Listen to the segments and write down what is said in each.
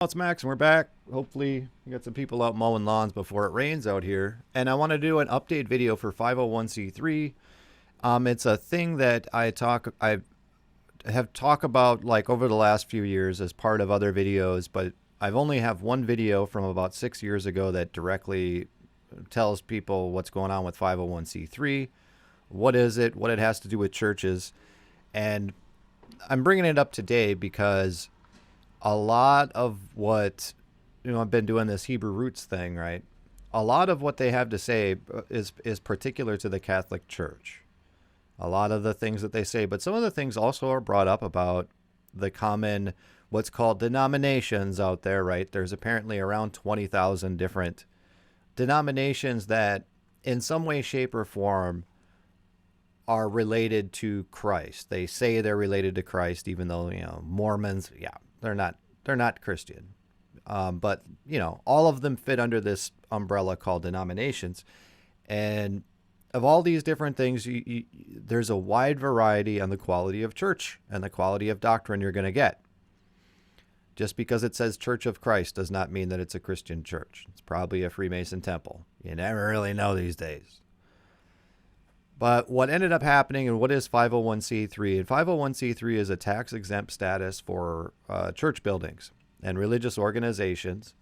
It's Max, and we're back. Hopefully, we got some people out mowing lawns before it rains out here. And I want to do an update video for 501c3. It's a thing that I have talked about like over the last few years as part of other videos, but I've only have one video from about 6 years ago that directly tells people what's going on with 501c3, what is it, what it has to do with churches, and I'm bringing it up today because a lot of what, I've been doing this Hebrew roots thing, right? A lot of what they have to say is particular to the Catholic Church. A lot of the things that they say, but some of the things also are brought up about the common, what's called denominations out there, right? There's apparently around 20,000 different denominations that in some way, shape, or form are related to Christ. They say they're related to Christ, even though, Mormons, they're not Christian. But, all of them fit under this umbrella called denominations. And of all these different things, there's a wide variety on the quality of church and the quality of doctrine you're going to get. Just because it says Church of Christ does not mean that it's a Christian church. It's probably a Freemason temple. You never really know these days. But what ended up happening, and what is 501c3? And 501c3 is a tax-exempt status for church buildings and religious organizations.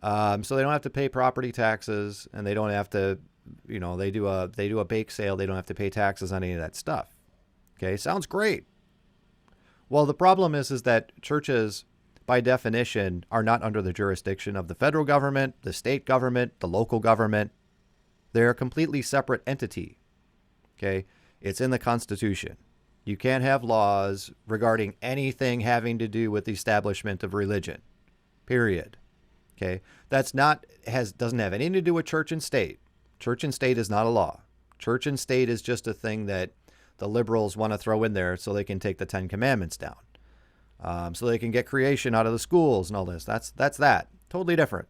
So they don't have to pay property taxes, and they don't have to, they do a bake sale. They don't have to pay taxes on any of that stuff. Okay, sounds great. Well, the problem is that churches, by definition, are not under the jurisdiction of the federal government, the state government, the local government. They're a completely separate entity. Okay, it's in the Constitution. You can't have laws regarding anything having to do with the establishment of religion. Period. Okay, doesn't have anything to do with church and state. Church and state is not a law. Church and state is just a thing that the liberals want to throw in there so they can take the Ten Commandments down, so they can get creation out of the schools and all this. That's that. Totally different.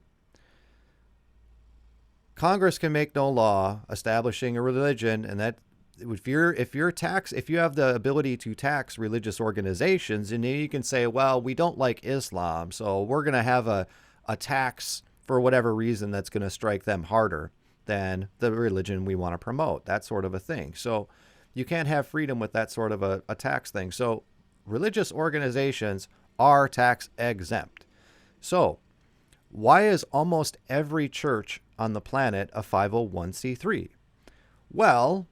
Congress can make no law establishing a religion, and that if you have the ability to tax religious organizations, and you can say, well, we don't like Islam, so we're going to have a tax for whatever reason that's going to strike them harder than the religion we want to promote, that sort of a thing. So you can't have freedom with that sort of a tax thing. So religious organizations are tax exempt. So why is almost every church on the planet a 501c3? Well,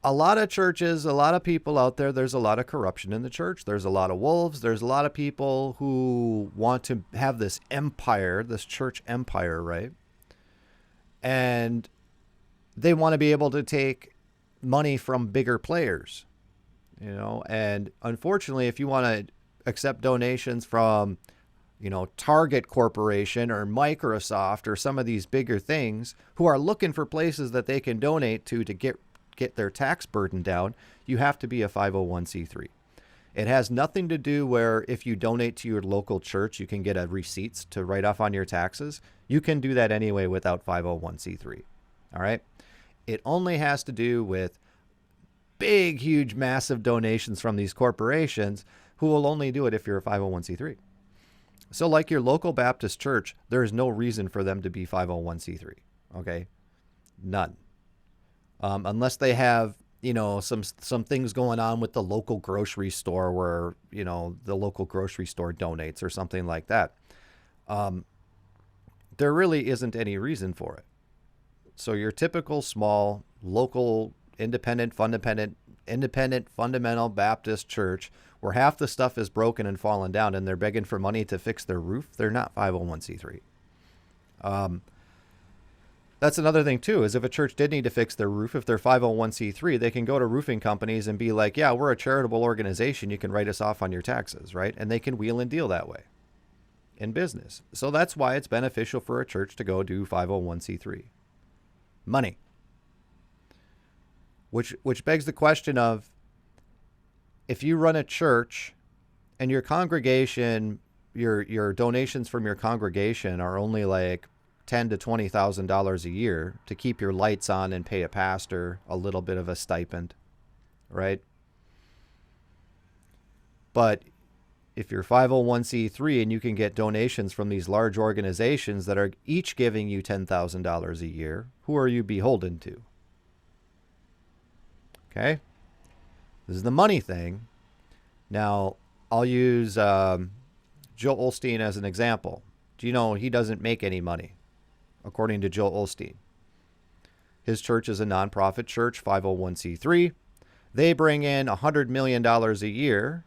a lot of churches, a lot of people out there, there's a lot of corruption in the church. There's a lot of wolves. There's a lot of people who want to have this empire, this church empire, right? And they want to be able to take money from bigger players, and unfortunately, if you want to accept donations from, Target Corporation or Microsoft or some of these bigger things who are looking for places that they can donate to get their tax burden down, you have to be a 501c3. It has nothing to do where if you donate to your local church, you can get a receipts to write off on your taxes. You can do that anyway without 501c3. All right. It only has to do with big, huge, massive donations from these corporations who will only do it if you're a 501c3. So like your local Baptist church, there is no reason for them to be 501c3. Okay. None. Unless they have, some things going on with the local grocery store where, the local grocery store donates or something like that. There really isn't any reason for it. So your typical small, local, independent, fundamental Baptist church where half the stuff is broken and fallen down and they're begging for money to fix their roof, they're not 501c3. That's another thing, too, is if a church did need to fix their roof, if they're 501c3, they can go to roofing companies and be like, yeah, we're a charitable organization. You can write us off on your taxes, right? And they can wheel and deal that way in business. So that's why it's beneficial for a church to go do 501c3. Money. Which begs the question of, if you run a church and your congregation, your donations from your congregation are only like $10,000 to $20,000 a year to keep your lights on and pay a pastor a little bit of a stipend, right? But if you're 501c3 and you can get donations from these large organizations that are each giving you $10,000 a year, who are you beholden to? Okay? This is the money thing. Now, I'll use Joel Osteen as an example. Do you know he doesn't make any money, according to Joel Osteen? His church is a nonprofit church, 501c3. They bring in $100 million a year.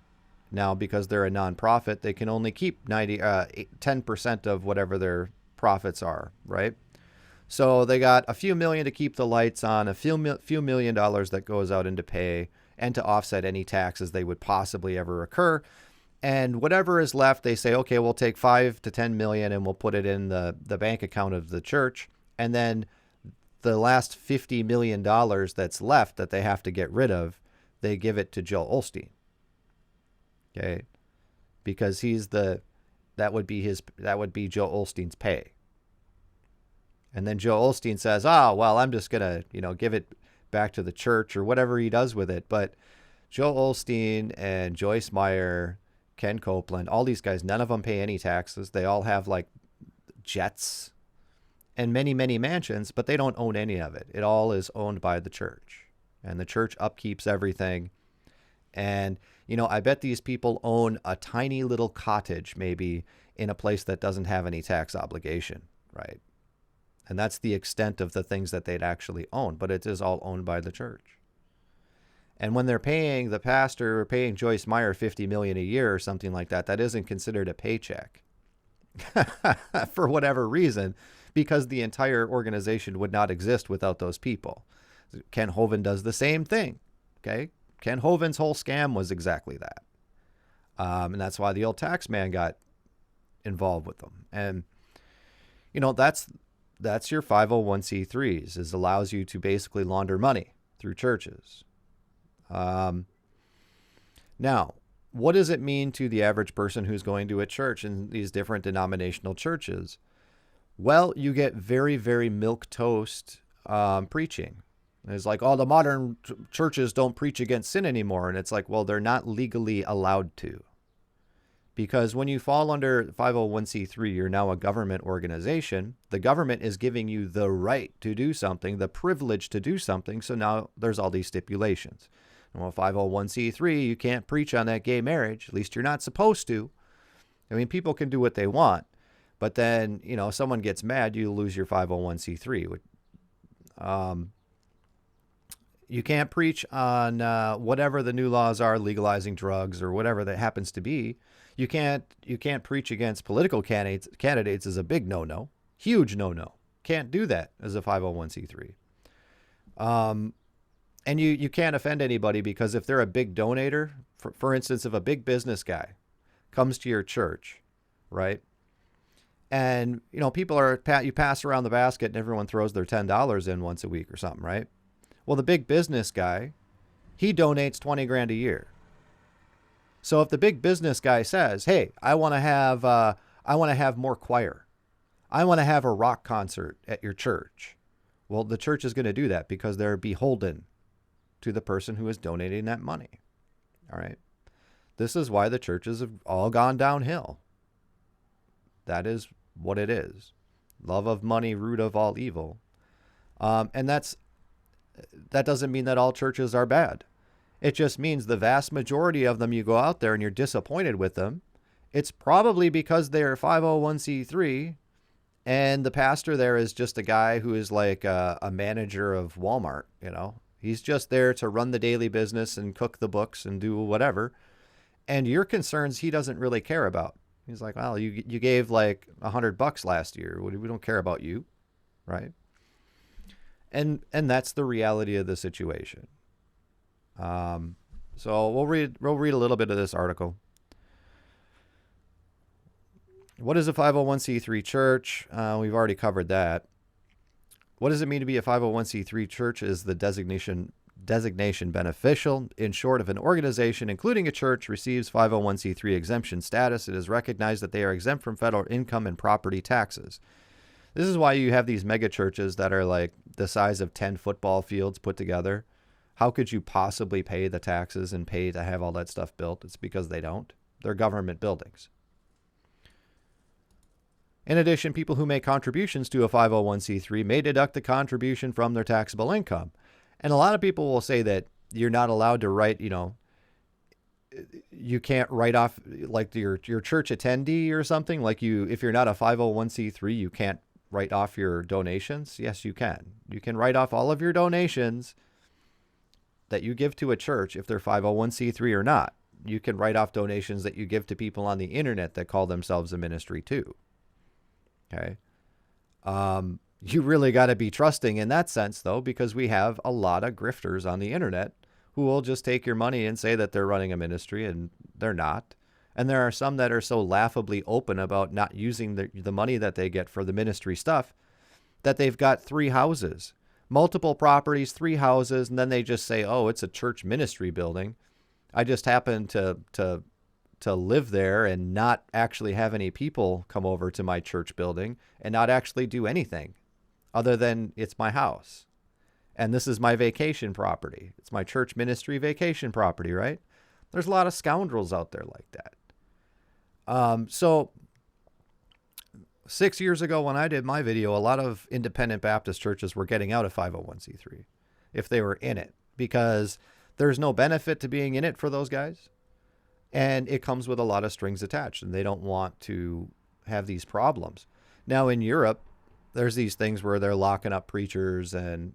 Now, because they're a nonprofit, they can only keep 10% of whatever their profits are, right? So they got a few million to keep the lights on, a few million dollars that goes out into pay and to offset any taxes they would possibly ever occur. And whatever is left, they say, okay, we'll take 5 to 10 million and we'll put it in the bank account of the church. And then the last $50 million that's left that they have to get rid of, they give it to Joel Osteen. Okay. Because that would be Joel Osteen's pay. And then Joel Osteen says, oh, well, I'm just going to, give it back to the church or whatever he does with it. But Joel Osteen and Joyce Meyer, Ken Copeland, all these guys, none of them pay any taxes. They all have like jets and many, many mansions, but they don't own any of it. It all is owned by the church, and the church upkeeps everything. And, I bet these people own a tiny little cottage, maybe in a place that doesn't have any tax obligation, right? And that's the extent of the things that they'd actually own, but it is all owned by the church. And when they're paying the pastor or paying Joyce Meyer $50 million a year or something like that, that isn't considered a paycheck for whatever reason, because the entire organization would not exist without those people. Ken Hovind does the same thing. Okay. Ken Hovind's whole scam was exactly that. And that's why the old tax man got involved with them. And, that's your 501c3s, is allows you to basically launder money through churches. Now, what does it mean to the average person who's going to a church in these different denominational churches? Well, you get very, very milquetoast preaching. It's like, the modern churches don't preach against sin anymore. And it's like, well, they're not legally allowed to. Because when you fall under 501c3, you're now a government organization. The government is giving you the right to do something, the privilege to do something. So now there's all these stipulations. Well, 501c3, you can't preach on that gay marriage. At least you're not supposed to. I mean, people can do what they want. But then, someone gets mad, you lose your 501c3. You can't preach on whatever the new laws are, legalizing drugs or whatever that happens to be. You can't preach against political candidates is a big no-no, huge no-no. Can't do that as a 501c3. And you can't offend anybody, because if they're a big donator, for instance, if a big business guy comes to your church, right? And, people you pass around the basket and everyone throws their $10 in once a week or something, right? Well, the big business guy, he donates 20 grand a year. So if the big business guy says, hey, I want to have more choir. I want to have a rock concert at your church. Well, the church is going to do that because they're beholden to the person who is donating that money. All right. This is why the churches have all gone downhill. That is what it is. Love of money, root of all evil. And that doesn't mean that all churches are bad. It just means the vast majority of them, you go out there and you're disappointed with them. It's probably because they're 501c3 and the pastor there is just a guy who is like a manager of Walmart, He's just there to run the daily business and cook the books and do whatever. And your concerns he doesn't really care about. He's like, well, you gave like $100 last year. We don't care about you, right? And that's the reality of the situation. So we'll read a little bit of this article. What is a 501c3 church? We've already covered that. What does it mean to be a 501c3 church? Is the designation beneficial? In short, if an organization, including a church, receives 501c3 exemption status, it is recognized that they are exempt from federal income and property taxes. This is why you have these mega churches that are like the size of 10 football fields put together. How could you possibly pay the taxes and pay to have all that stuff built? It's because they don't. They're government buildings. In addition, people who make contributions to a 501c3 may deduct the contribution from their taxable income. And a lot of people will say that you're not allowed to write, you can't write off like your church attendee or something. Like if you're not a 501c3, you can't write off your donations. Yes, you can. You can write off all of your donations that you give to a church if they're 501c3 or not. You can write off donations that you give to people on the internet that call themselves a ministry too. Okay. You really got to be trusting in that sense, though, because we have a lot of grifters on the internet who will just take your money and say that they're running a ministry, and they're not. And there are some that are so laughably open about not using the money that they get for the ministry stuff that they've got 3 houses, multiple properties, 3 houses, and then they just say, oh, it's a church ministry building. I just happen to live there and not actually have any people come over to my church building and not actually do anything other than it's my house. And this is my vacation property. It's my church ministry vacation property, right? There's a lot of scoundrels out there like that. So 6 years ago when I did my video, a lot of independent Baptist churches were getting out of 501c3 if they were in it, because there's no benefit to being in it for those guys. And it comes with a lot of strings attached, and they don't want to have these problems. Now in Europe, there's these things where they're locking up preachers and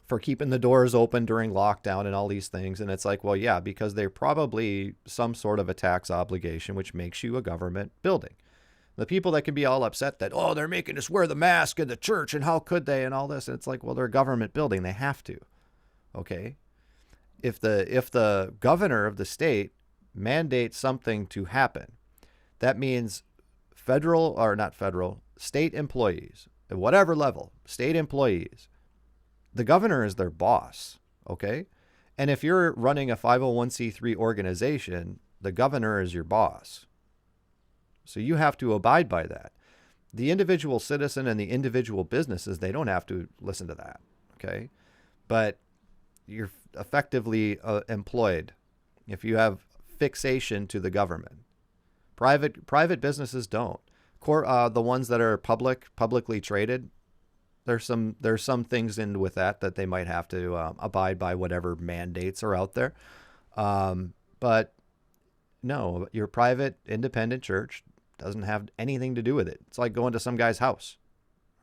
for keeping the doors open during lockdown and all these things. And it's like, well, yeah, because they're probably some sort of a tax obligation, which makes you a government building. The people that can be all upset that, oh, they're making us wear the mask in the church and how could they and all this. And it's like, well, they're a government building. They have to. Okay. If the governor of the state mandates something to happen, that means state employees at whatever level, state employees, the governor is their boss. Okay. And if you're running a 501c3 organization, the governor is your boss. So you have to abide by that. The individual citizen and the individual businesses, they don't have to listen to that. Okay. But you're effectively employed if you have fixation to the government. Private businesses don't. The ones that are publicly traded, there's some things in with that they might have to abide by whatever mandates are out there. But no, your private independent church doesn't have anything to do with it. It's like going to some guy's house,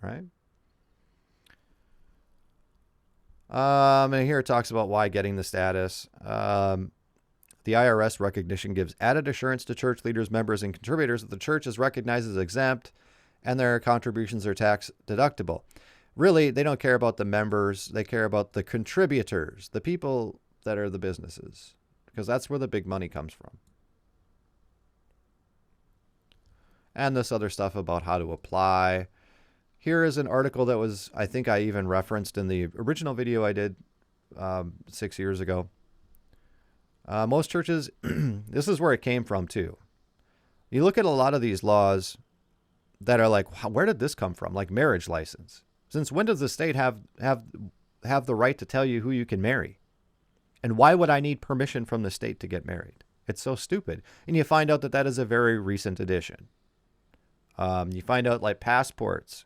right? And here it talks about why getting the status. The IRS recognition gives added assurance to church leaders, members, and contributors that the church is recognized as exempt and their contributions are tax deductible. Really, they don't care about the members. They care about the contributors, the people that are the businesses, because that's where the big money comes from. And this other stuff about how to apply. Here is an article that was, I think I even referenced in the original video I did 6 years ago. Most churches, this is where it came from too. You look at a lot of these laws that are like, where did this come from? Like marriage license. Since when does the state have the right to tell you who you can marry? And why would I need permission from the state to get married? It's so stupid. And you find out that is a very recent addition. You find out like passports,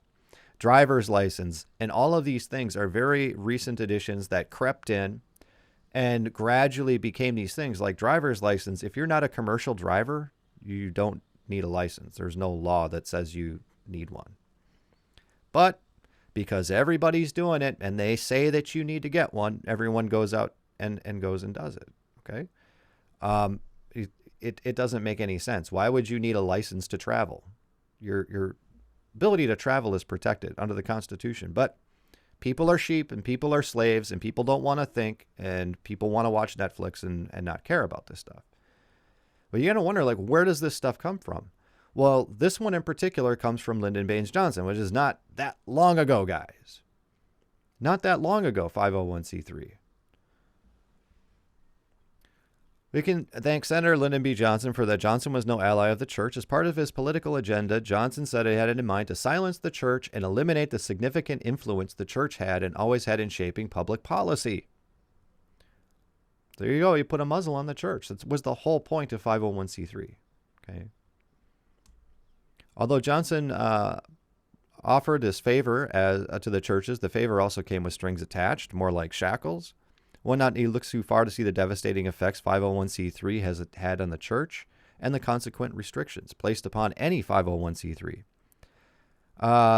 driver's license, and all of these things are very recent additions that crept in and gradually became these things. Like driver's license, if you're not a commercial driver, you don't need a license. There's no law that says you need one. But because everybody's doing it and they say that you need to get one, everyone goes out and goes and does it. Okay. It doesn't make any sense. Why would you need a license to travel? Your ability to travel is protected under the Constitution, but people are sheep and people are slaves and people don't want to think and people want to watch Netflix and not care about this stuff. But you got to wonder, like, where does this stuff come from? Well, this one in particular comes from Lyndon Baines Johnson, which is not that long ago, guys. Not that long ago, 501c3. We can thank Senator Lyndon B. Johnson for that. Johnson was no ally of the church. As part of his political agenda, Johnson said he had it in mind to silence the church and eliminate the significant influence the church had and always had in shaping public policy. There you go. You put a muzzle on the church. That was the whole point of 501c3. Okay. Although Johnson offered this favor to the churches, the favor also came with strings attached, more like shackles. One not need look too far to see the devastating effects 501c3 has had on the church and the consequent restrictions placed upon any 501c3.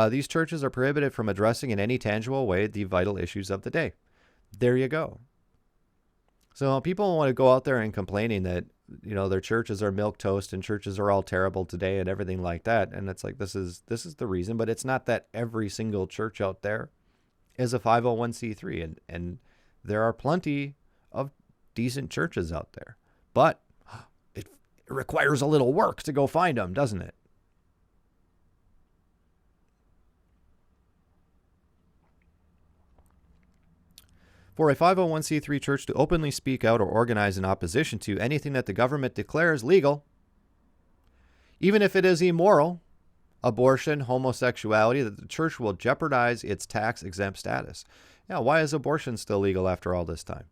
These churches are prohibited from addressing in any tangible way the vital issues of the day. There you go. So people want to go out there and complaining that, their churches are milquetoast and churches are all terrible today and everything like that. And it's like, this is the reason, but it's not that every single church out there is a 501c3. And there are plenty of decent churches out there, but it requires a little work to go find them, doesn't it? For a 501c3 church to openly speak out or organize in opposition to anything that the government declares legal, even if it is immoral, abortion, homosexuality, that the church will jeopardize its tax-exempt status. Yeah, why is abortion still legal after all this time?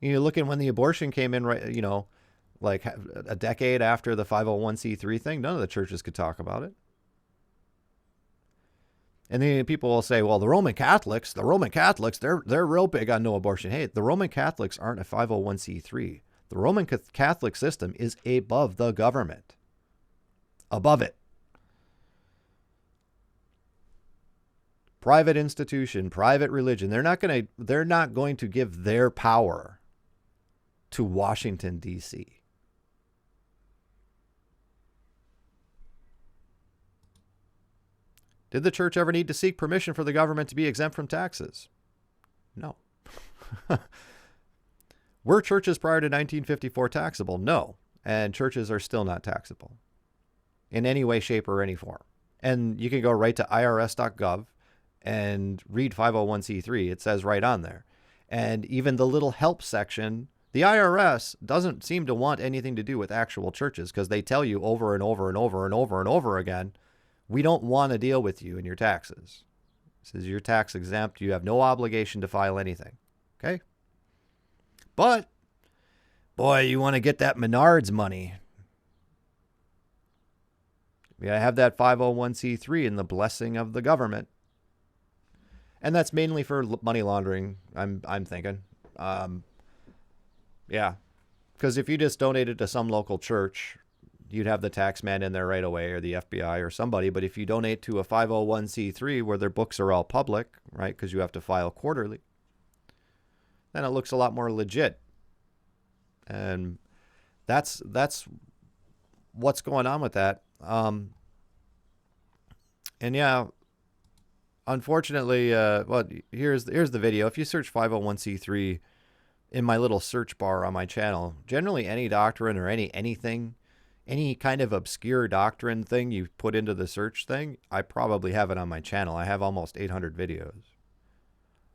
You look at when the abortion came in, right, like a decade after the 501c3 thing, none of the churches could talk about it. And then people will say, well, the Roman Catholics, they're real big on no abortion. Hey, the Roman Catholics aren't a 501c3. The Roman Catholic system is above the government. Above it. Private institution, private religion. They're not going to give their power to Washington, D.C. Did the church ever need to seek permission for the government to be exempt from taxes? No. Were churches prior to 1954 taxable? No. And churches are still not taxable in any way, shape, or any form. And you can go right to irs.gov and read 501c3. It says right on there. And even the little help section, the IRS doesn't seem to want anything to do with actual churches because they tell you over and over and over and over and over again, we don't want to deal with you and your taxes. It says you're tax exempt. You have no obligation to file anything. Okay? But, boy, you want to get that Menards money. You got to have that 501c3 and the blessing of the government. And that's mainly for money laundering, I'm thinking. Yeah. Because if you just donated to some local church, you'd have the tax man in there right away, or the FBI or somebody. But if you donate to a 501c3 where their books are all public, right, because you have to file quarterly, then it looks a lot more legit. And that's what's going on with that. And yeah, unfortunately, well, here's the video. If you search 501c3 in my little search bar on my channel, generally any doctrine or anything, any kind of obscure doctrine thing you put into the search thing, I probably have it on my channel. I have almost 800 videos.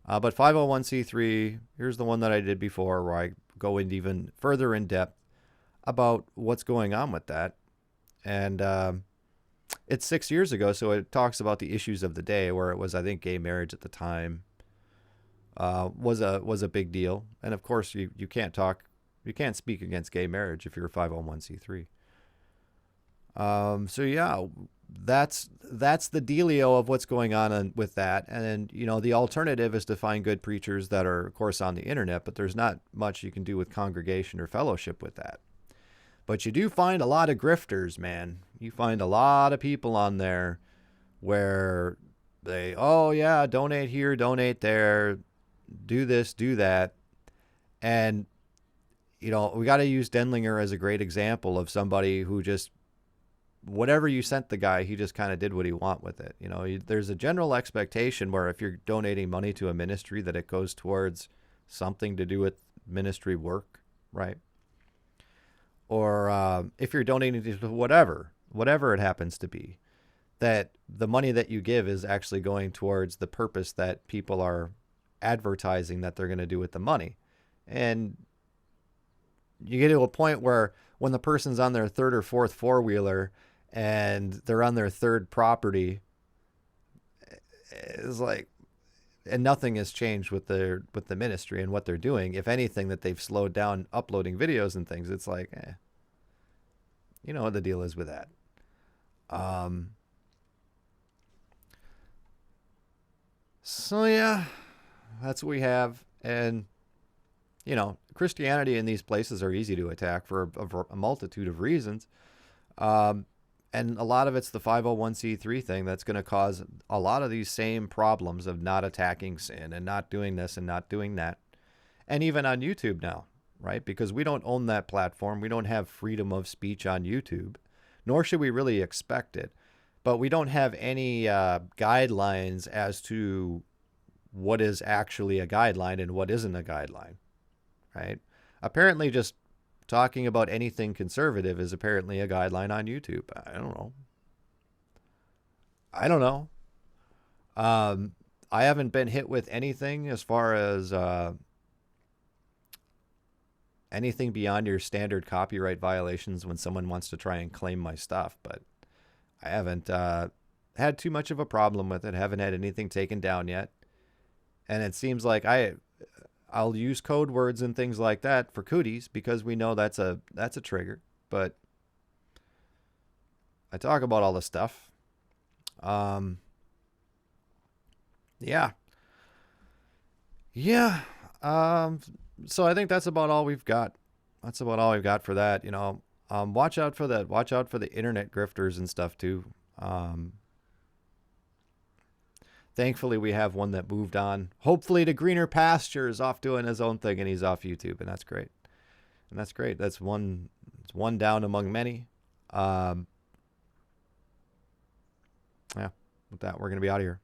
But 501c3, here's the one that I did before where I go into even further in depth about what's going on with that. And it's 6 years ago, so it talks about the issues of the day, where it was, I think, gay marriage at the time was a big deal. And of course, you can't speak against gay marriage if you're a 501c3. So yeah, that's the dealio of what's going on with that. And the alternative is to find good preachers that are, of course, on the internet, but there's not much you can do with congregation or fellowship with that. But you do find a lot of grifters, man. You find a lot of people on there where they, oh yeah, donate here, donate there, do this, do that. And, we got to use Denlinger as a great example of somebody who just, whatever you sent the guy, he just kind of did what he want with it. There's a general expectation where if you're donating money to a ministry that it goes towards something to do with ministry work, right? Or if you're donating to whatever it happens to be, that the money that you give is actually going towards the purpose that people are advertising that they're going to do with the money. And you get to a point where when the person's on their third or fourth four-wheeler and they're on their third property, it's like, and nothing has changed with the ministry and what they're doing. If anything, that they've slowed down uploading videos and things. It's like, you know what the deal is with that. So yeah, that's what we have. And you know, Christianity in these places are easy to attack for a multitude of reasons. Um, and a lot of it's the 501c3 thing that's going to cause a lot of these same problems of not attacking sin and not doing this and not doing that. And even on YouTube now, right? Because we don't own that platform. We don't have freedom of speech on YouTube, nor should we really expect it. But we don't have any guidelines as to what is actually a guideline and what isn't a guideline, right? Apparently, just talking about anything conservative is apparently a guideline on YouTube. I don't know. I don't know. I haven't been hit with anything as far as anything beyond your standard copyright violations when someone wants to try and claim my stuff, but I haven't had too much of a problem with it. Haven't had anything taken down yet. And it seems like I'll use code words and things like that for cooties because we know that's a trigger. But I talk about all this stuff. Yeah. Yeah. So I think that's about all we've got. That's about all we've got for that. You know, watch out for that. Watch out for the internet grifters and stuff too. Thankfully, we have one that moved on, hopefully to greener pastures, off doing his own thing, and he's off YouTube, and that's great. And that's great. That's one. It's one down among many. Yeah. With that, we're gonna be out of here.